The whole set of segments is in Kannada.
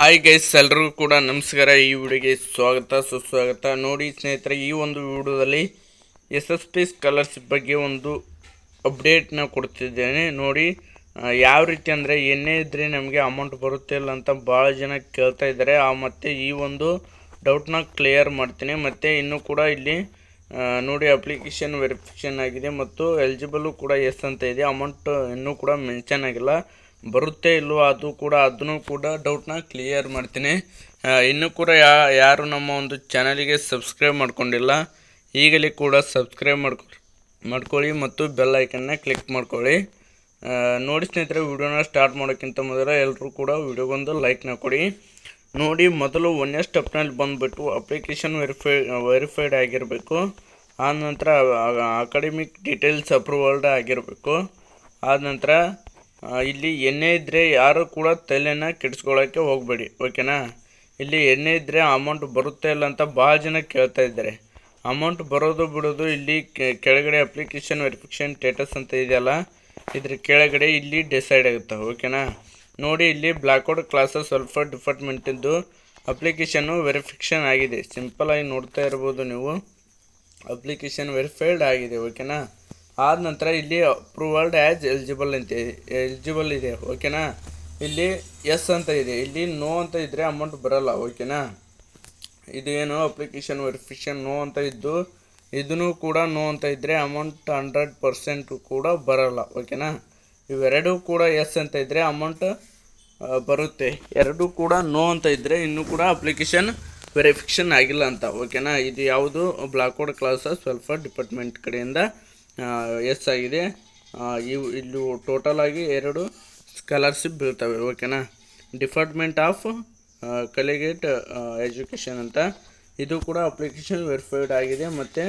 ಹಾಯ್ ಗೈಸ್, ಎಲ್ಲರಿಗೂ ಕೂಡ ನಮಸ್ಕಾರ. ಈ ವಿಡಿಯೋಗೆ ಸ್ವಾಗತ ಸುಸ್ವಾಗತ. ನೋಡಿ ಸ್ನೇಹಿತರೆ, ಈ ಒಂದು ವಿಡಿಯೋದಲ್ಲಿ SSP ಸ್ಕಾಲರ್ಶಿಪ್ ಬಗ್ಗೆ ಒಂದು ಅಪ್ಡೇಟ್ನ ಕೊಡ್ತಿದ್ದೇನೆ. ನೋಡಿ ಯಾವ ರೀತಿ ಅಂದರೆ ಏನೇ ಇದ್ದರೆ ನಮಗೆ ಅಮೌಂಟ್ ಬರುತ್ತೆ ಇಲ್ಲ ಅಂತ ಭಾಳ ಜನ ಕೇಳ್ತಾ ಇದ್ದಾರೆ. ಮತ್ತು ಈ ಒಂದು ಡೌಟ್ನ ಕ್ಲಿಯರ್ ಮಾಡ್ತೀನಿ. ಮತ್ತು ಇನ್ನೂ ಕೂಡ ಇಲ್ಲಿ ನೋಡಿ ಅಪ್ಲಿಕೇಶನ್ ವೆರಿಫಿಕೇಷನ್ ಆಗಿದೆ ಮತ್ತು ಎಲಿಜಿಬಲ್ಲು ಕೂಡ ಎಸ್ ಅಂತ ಇದೆ. ಅಮೌಂಟ್ ಇನ್ನೂ ಕೂಡ ಮೆನ್ಷನ್ ಆಗಿಲ್ಲ, ಬರುತ್ತೆ ಇಲ್ವೋ ಅದನ್ನು ಕೂಡ ಡೌಟ್ನ ಕ್ಲಿಯರ್ ಮಾಡ್ತೀನಿ. ಇನ್ನೂ ಕೂಡ ಯಾರು ನಮ್ಮ ಒಂದು ಚಾನಲಿಗೆ ಸಬ್ಸ್ಕ್ರೈಬ್ ಮಾಡ್ಕೊಂಡಿಲ್ಲ, ಈಗಲೇ ಕೂಡ ಸಬ್ಸ್ಕ್ರೈಬ್ ಮಾಡ್ಕೊಳ್ಳಿ ಮತ್ತು ಬೆಲ್ ಐಕನ್ನ ಕ್ಲಿಕ್ ಮಾಡ್ಕೊಳ್ಳಿ. ನೋಡಿ ಸ್ನೇಹಿತರೆ, ವಿಡಿಯೋನ ಸ್ಟಾರ್ಟ್ ಮಾಡೋಕ್ಕಿಂತ ಮೊದಲು ಎಲ್ಲರೂ ಕೂಡ ವಿಡಿಯೋಗೊಂದು ಲೈಕ್ನ ಕೊಡಿ. ನೋಡಿ, ಮೊದಲು 1ನೇ ಸ್ಟೆಪ್ನಲ್ಲಿ ಬಂದುಬಿಟ್ಟು ಅಪ್ಲಿಕೇಶನ್ ವೆರಿಫೈಡ್ ಆಗಿರಬೇಕು. ಆದ ನಂತರ ಅಕಾಡೆಮಿಕ್ ಡೀಟೇಲ್ಸ್ ಅಪ್ರೂವಲ್ಡ್ ಆಗಿರಬೇಕು. ಆದ ನಂತರ ಇಲ್ಲಿ ಎಣ್ಣೆ ಇದ್ದರೆ ಯಾರು ಕೂಡ ತಲೆನ ಕೆಡಿಸ್ಕೊಳ್ಳೋಕ್ಕೆ ಹೋಗಬೇಡಿ, ಓಕೆನಾ. ಇಲ್ಲಿ ಎಣ್ಣೆ ಇದ್ದರೆ ಅಮೌಂಟ್ ಬರುತ್ತೆ ಇಲ್ಲ ಅಂತ ಭಾಳ ಜನ ಕೇಳ್ತಾ ಇದ್ದಾರೆ. ಅಮೌಂಟ್ ಬರೋದು ಬಿಡೋದು ಇಲ್ಲಿ ಕೆಳಗಡೆ ಅಪ್ಲಿಕೇಶನ್ ವೆರಿಫಿಕೇಷನ್ ಸ್ಟೇಟಸ್ ಅಂತ ಇದೆಯಲ್ಲ, ಇದ್ರ ಕೆಳಗಡೆ ಇಲ್ಲಿ ಡಿಸೈಡ್ ಆಗುತ್ತೆ, ಓಕೆನಾ. ನೋಡಿ, ಇಲ್ಲಿ ಬ್ಲ್ಯಾಕ್ಔಟ್ ಕ್ಲಾಸಸ್ ವೆಲ್ಫೇರ್ ಡಿಪಾರ್ಟ್ಮೆಂಟಿಂದು ಅಪ್ಲಿಕೇಶನ್ನು ವೆರಿಫಿಕೇಷನ್ ಆಗಿದೆ. ಸಿಂಪಲಾಗಿ ನೋಡ್ತಾ ಇರ್ಬೋದು ನೀವು, ಅಪ್ಲಿಕೇಶನ್ ವೆರಿಫೈಡ್ ಆಗಿದೆ, ಓಕೆನಾ. ಆದ ನಂತರ ಇಲ್ಲಿ ಅಪ್ರೂವಲ್ಡ್ ಆ್ಯಸ್ ಎಲಿಜಿಬಲ್ ಇದೆ, ಓಕೆನಾ. ಇಲ್ಲಿ ಎಸ್ ಅಂತ ಇದೆ, ಇಲ್ಲಿ ನೋ ಅಂತ ಇದ್ದರೆ ಅಮೌಂಟ್ ಬರೋಲ್ಲ, ಓಕೆನಾ. ಇದು ಏನು ಅಪ್ಲಿಕೇಶನ್ ವೆರಿಫಿಕೇಷನ್ ನೋ ಅಂತ ಇದ್ದು, ಇದನ್ನು ಕೂಡ ನೋ ಅಂತ ಇದ್ದರೆ ಅಮೌಂಟ್ 100% ಕೂಡ ಬರೋಲ್ಲ, ಓಕೆನಾ. ಇವೆರಡೂ ಕೂಡ ಎಸ್ ಅಂತ ಇದ್ದರೆ ಅಮೌಂಟ್ ಬರುತ್ತೆ. ಎರಡೂ ಕೂಡ ನೋ ಅಂತ ಇದ್ದರೆ ಇನ್ನೂ ಕೂಡ ಅಪ್ಲಿಕೇಶನ್ ವೆರಿಫಿಕೇಷನ್ ಆಗಿಲ್ಲ ಅಂತ, ಓಕೆನಾ. ಇದು ಯಾವುದು ಬ್ಲ್ಯಾಕ್ಔಟ್ ಕ್ಲಾಸಸ್ ವೆಲ್ಫೇರ್ ಡಿಪಾರ್ಟ್ಮೆಂಟ್ ಕಡೆಯಿಂದ ಎಸ್ ಆಗಿದೆ. ಇಲ್ಲಿ ಟೋಟಲ್ ಆಗಿ 2 ಸ್ಕಾಲರ್ಶಿಪ್ ಬೀಳ್ತವೆ, ಓಕೆನಾ. ಡಿಪಾರ್ಟ್ಮೆಂಟ್ ಆಫ್ ಕಲಿಗೇಟ್ ಎಜುಕೇಷನ್ ಅಂತ, ಇದು ಕೂಡ ಅಪ್ಲಿಕೇಶನ್ ವೆರಿಫೈಡ್ ಆಗಿದೆ ಮತ್ತು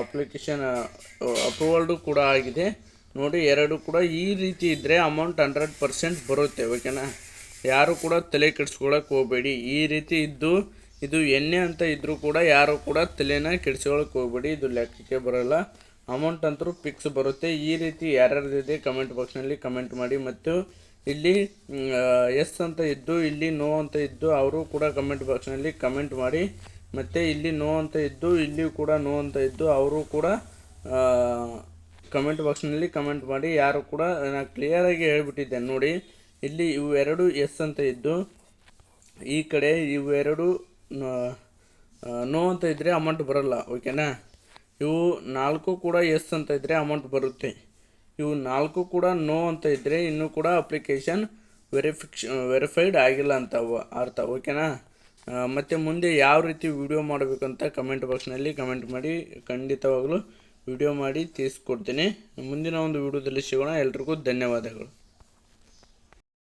ಅಪ್ಲಿಕೇಶನ್ ಅಪ್ರೂವಲ್ಡು ಕೂಡ ಆಗಿದೆ. ನೋಡಿ, 2 ಕೂಡ ಈ ರೀತಿ ಇದ್ದರೆ ಅಮೌಂಟ್ 100% ಬರುತ್ತೆ, ಓಕೆನಾ. ಯಾರು ಕೂಡ ತಲೆ ಕೆಡಿಸ್ಕೊಳ್ಳೋಕೆ ಹೋಗಬೇಡಿ. ಈ ರೀತಿ ಇದ್ದು ಇದು ಎಣ್ಣೆ ಅಂತ ಇದ್ದರೂ ಕೂಡ ಯಾರು ಕೂಡ ತಲೆನ ಕೆಡಿಸ್ಕೊಳ್ಳೋಕೆ ಹೋಗಬೇಡಿ, ಇದು ಲೆಕ್ಕಕ್ಕೆ ಬರೋಲ್ಲ. ಅಮೌಂಟ್ ಅಂತೂ ಫಿಕ್ಸ್ ಬರುತ್ತೆ. ಈ ರೀತಿ ಯಾರ್ಯಾರಿದೆ ಕಮೆಂಟ್ ಬಾಕ್ಸ್ನಲ್ಲಿ ಕಮೆಂಟ್ ಮಾಡಿ. ಮತ್ತು ಇಲ್ಲಿ ಎಸ್ ಅಂತ ಇದ್ದು ಇಲ್ಲಿ ನೋ ಅಂತ ಇದ್ದು ಅವರು ಕೂಡ ಕಮೆಂಟ್ ಬಾಕ್ಸ್ನಲ್ಲಿ ಕಮೆಂಟ್ ಮಾಡಿ. ಮತ್ತು ಇಲ್ಲಿ ನೋ ಅಂತ ಇದ್ದು ಇಲ್ಲಿ ಕೂಡ ನೋ ಅಂತ ಇದ್ದು ಅವರು ಕೂಡ ಕಮೆಂಟ್ ಬಾಕ್ಸ್ನಲ್ಲಿ ಕಮೆಂಟ್ ಮಾಡಿ. ಯಾರು ಕೂಡ ನಾನು ಕ್ಲಿಯರಾಗಿ ಹೇಳ್ಬಿಟ್ಟಿದ್ದೇನೆ. ನೋಡಿ, ಇಲ್ಲಿ ಇವೆರಡು ಎಸ್ ಅಂತ ಇದ್ದು ಈ ಕಡೆ ಇವೆರಡು ನೋ ಅಂತ ಇದ್ದರೆ ಅಮೌಂಟ್ ಬರೋಲ್ಲ, ಓಕೆನಾ. ಇವು 4 ಕೂಡ ಎಸ್ ಅಂತ ಇದ್ದರೆ ಅಮೌಂಟ್ ಬರುತ್ತೆ. ಇವು 4 ಕೂಡ ನೋ ಅಂತ ಇದ್ದರೆ ಇನ್ನೂ ಕೂಡ ಅಪ್ಲಿಕೇಶನ್ ವೆರಿಫೈಡ್ ಆಗಿಲ್ಲ ಅಂತ ಅರ್ಥ, ಓಕೆನಾ. ಮತ್ತು ಮುಂದೆ ಯಾವ ರೀತಿ ವಿಡಿಯೋ ಮಾಡಬೇಕಂತ ಕಮೆಂಟ್ ಬಾಕ್ಸ್ನಲ್ಲಿ ಕಮೆಂಟ್ ಮಾಡಿ. ಖಂಡಿತವಾಗಲೂ ವಿಡಿಯೋ ಮಾಡಿ ತಿಳಿಸ್ಕೊಡ್ತೀನಿ. ಮುಂದಿನ ಒಂದು ವಿಡಿಯೋದಲ್ಲಿ ಸಿಗೋಣ. ಎಲ್ರಿಗೂ ಧನ್ಯವಾದಗಳು.